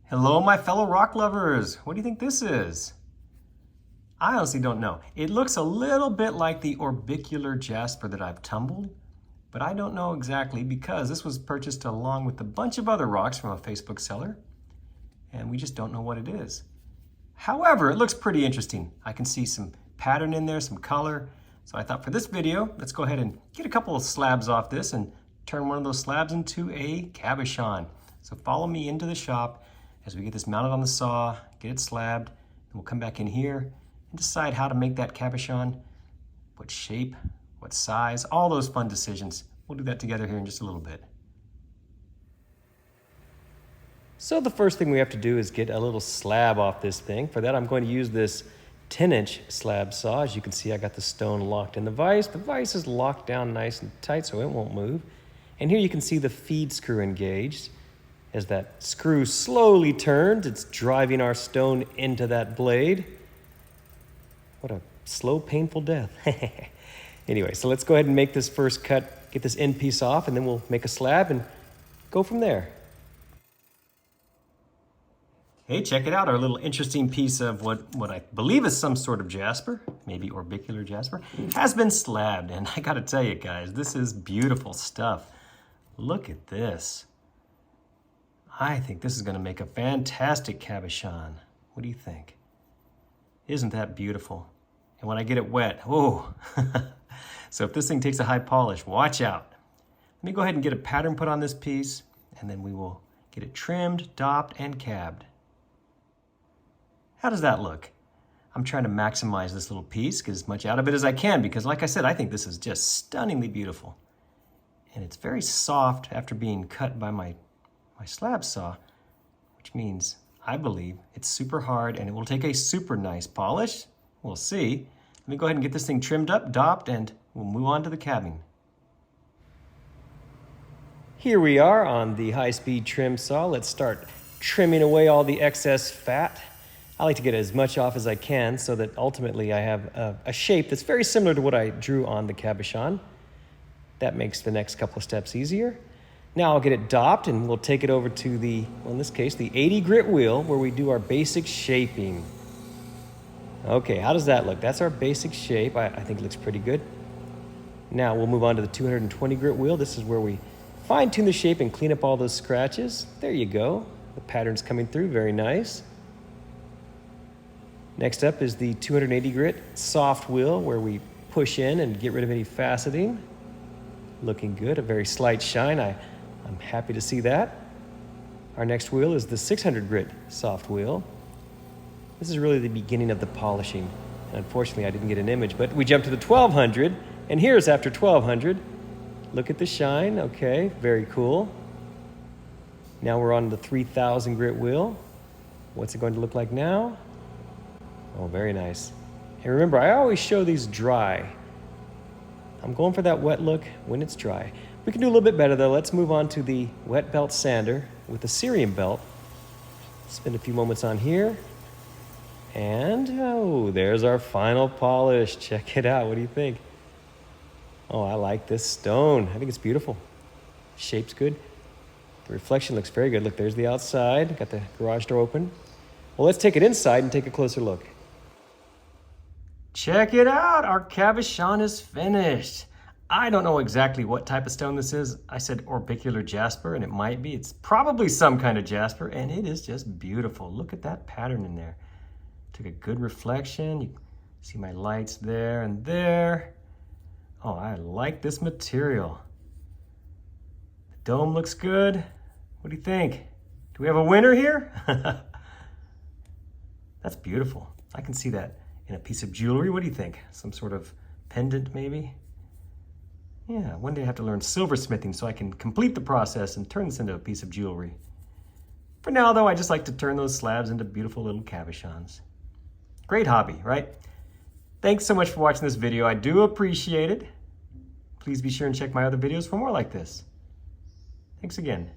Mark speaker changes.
Speaker 1: Hello, my fellow rock lovers. What do you think this is? I honestly don't know. It looks a little bit like the orbicular Jasper that I've tumbled, but I don't know exactly because this was purchased along with a bunch of other rocks from a Facebook seller, and we just don't know what it is. However, it looks pretty interesting. I can see some pattern in there, some color. So I thought for this video, let's go ahead and get a couple of slabs off this and turn one of those slabs into a cabochon. So follow me into the shop as we get this mounted on the saw, get it slabbed, and we'll come back in here and decide how to make that cabochon, what shape, what size, all those fun decisions. We'll do that together here in just a little bit. So the first thing we have to do is get a little slab off this thing. For that, I'm going to use this 10-inch slab saw. As you can see, I got the stone locked in the vise. The vise is locked down nice and tight so it won't move. And here you can see the feed screw engaged. As that screw slowly turns, it's driving our stone into that blade. What a slow, painful death. Anyway, so let's go ahead and make this first cut, get this end piece off, and then we'll make a slab and go from there. Hey, check it out, our little interesting piece of what I believe is some sort of jasper, maybe orbicular jasper, has been slabbed. And I gotta tell you guys, this is beautiful stuff. Look at this. I think this is gonna make a fantastic cabochon. What do you think? Isn't that beautiful? And when I get it wet, oh. So if this thing takes a high polish, watch out. Let me go ahead and get a pattern put on this piece, and then we will get it trimmed, dopped, and cabbed. How does that look? I'm trying to maximize this little piece, get as much out of it as I can, because like I said, I think this is just stunningly beautiful. And it's very soft after being cut by my slab saw, which means I believe it's super hard and it will take a super nice polish. We'll see. Let me go ahead and get this thing trimmed up, dopped, and we'll move on to the cabbing. Here we are on the high-speed trim saw. Let's start trimming away all the excess fat. I like to get as much off as I can so that ultimately I have a shape that's very similar to what I drew on the cabochon. That makes the next couple of steps easier. Now I'll get it dopped and we'll take it over to the, well, in this case, the 80 grit wheel where we do our basic shaping. Okay, how does that look? That's our basic shape. I think it looks pretty good. Now we'll move on to the 220 grit wheel. This is where we fine tune the shape and clean up all those scratches. There you go. The pattern's coming through, very nice. Next up is the 280 grit soft wheel where we push in and get rid of any faceting. Looking good, a very slight shine. I'm happy to see that. Our next wheel is the 600 grit soft wheel. This is really the beginning of the polishing. And unfortunately, I didn't get an image, but we jumped to the 1200, and here's after 1200. Look at the shine, okay, very cool. Now we're on the 3000 grit wheel. What's it going to look like now? Oh, very nice. And remember, I always show these dry. I'm going for that wet look when it's dry. We can do a little bit better though. Let's move on to the wet belt sander with the cerium belt. Spend a few moments on here. And, oh, there's our final polish. Check it out. What do you think? Oh, I like this stone. I think it's beautiful. Shape's good. The reflection looks very good. Look, there's the outside. Got the garage door open. Well, let's take it inside and take a closer look. Check it out. Our cabochon is finished. I don't know exactly what type of stone this is. I said orbicular jasper, and it might be. It's probably some kind of jasper, and it is just beautiful. Look at that pattern in there. Took a good reflection. You see my lights there and there. Oh, I like this material. The dome looks good. What do you think? Do we have a winner here? That's beautiful. I can see that in a piece of jewelry. What do you think? Some sort of pendant maybe? Yeah, one day I have to learn silversmithing so I can complete the process and turn this into a piece of jewelry. For now though, I just like to turn those slabs into beautiful little cabochons. Great hobby, right? Thanks so much for watching this video. I do appreciate it. Please be sure and check my other videos for more like this. Thanks again.